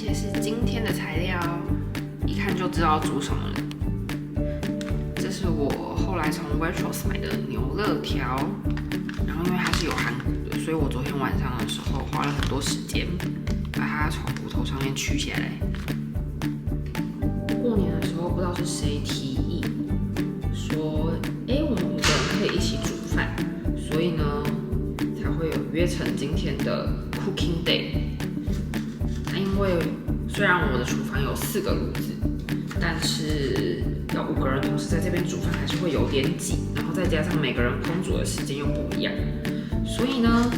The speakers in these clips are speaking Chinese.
些是今天的材料，一看就知道煮什么了。这是我后来从 Waitrose 买的牛肋条，然后因为它是有含骨的，所以我昨天晚上的时候花了很多时间把它从骨头上面取下来。过年的时候不知道是谁提议说，我们5个人可以一起煮饭，所以呢才会有约成今天的 Cooking Day。因为虽然我的厨房有4个炉子，但是要5个人同时在这边煮饭还是会有点挤，然后再加上每个人烹煮的时间又不一样，所以呢，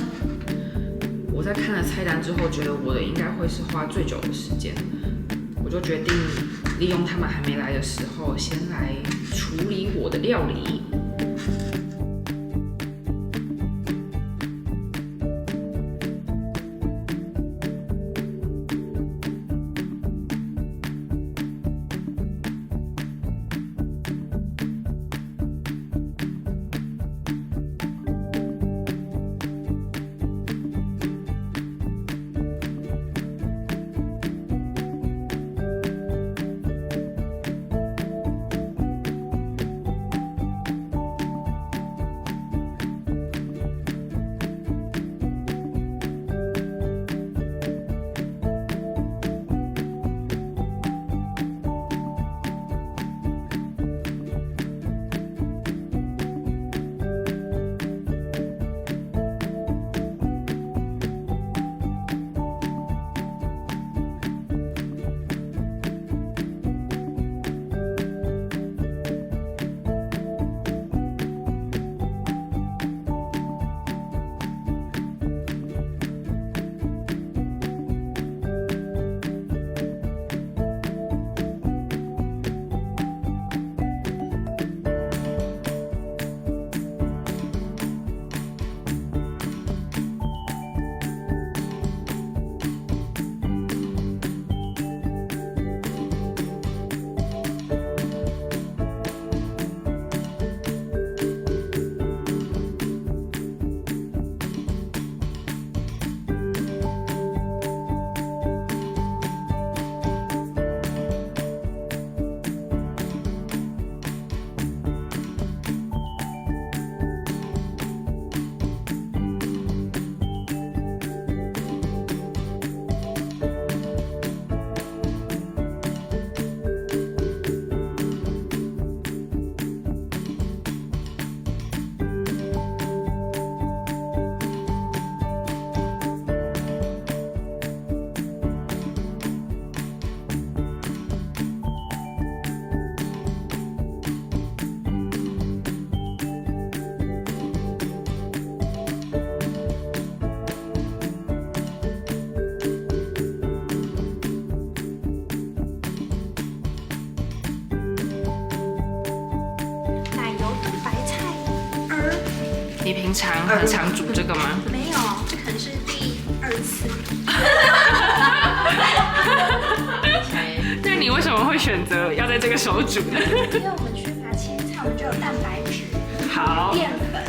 我在看了菜单之后，觉得我的应该会是花最久的时间，我就决定利用他们还没来的时候，先来处理我的料理。你平常很常煮这个吗？没有，这可能是第2次。那你为什么会选择要在这个时候煮呢？因为我们缺乏青菜，我们就有蛋白质、好，淀粉。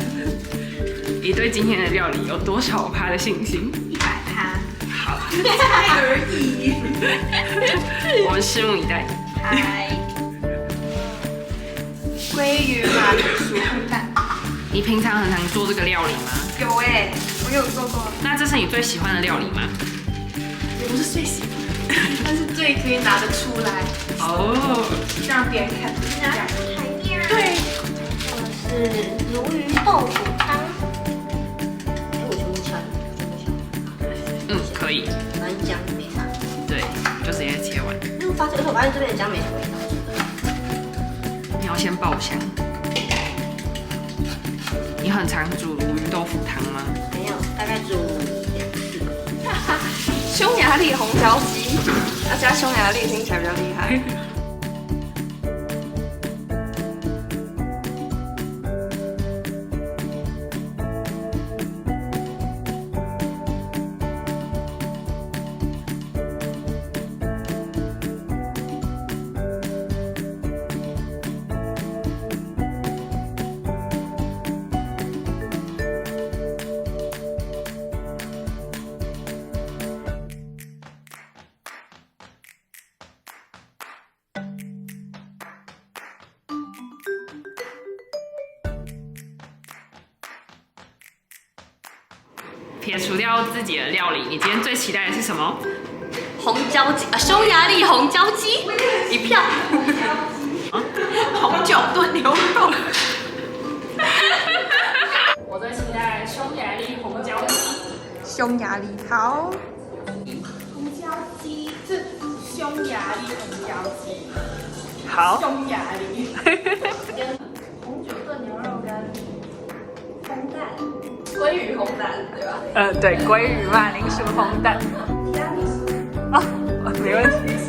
你对今天的料理有多少%的信心？100%。好，菜而已。我们拭目以待。嗨。鲑鱼马铃薯烘蛋。你平常很常做这个料理吗？有我有做过。那这是你最喜欢的料理吗？也不是最喜欢，但是最可以拿得出来。哦，让别人看。拿台面。对。这个是鲈鱼豆腐汤。我全部切。可以。反正姜没啥。对，就直接切完。因为我发现这边的姜没什么味道。你要先爆香。你很常煮鲈鱼豆腐汤吗？没有，大概煮2次。匈牙利红椒鸡，要加匈牙利听起来比较厉害。撇除掉自己的料理，你今天最期待的是什么？红椒鸡匈牙利红椒鸡1票。红酒炖牛肉。我最期待匈牙利红椒鸡。匈牙利好。红椒鸡，是匈牙利红椒鸡。好。匈牙利。红酒炖牛肉跟烘蛋，鲑鱼烘蛋，对吧？对，鲑鱼马铃薯烘蛋。提拉米苏。哦，没问题。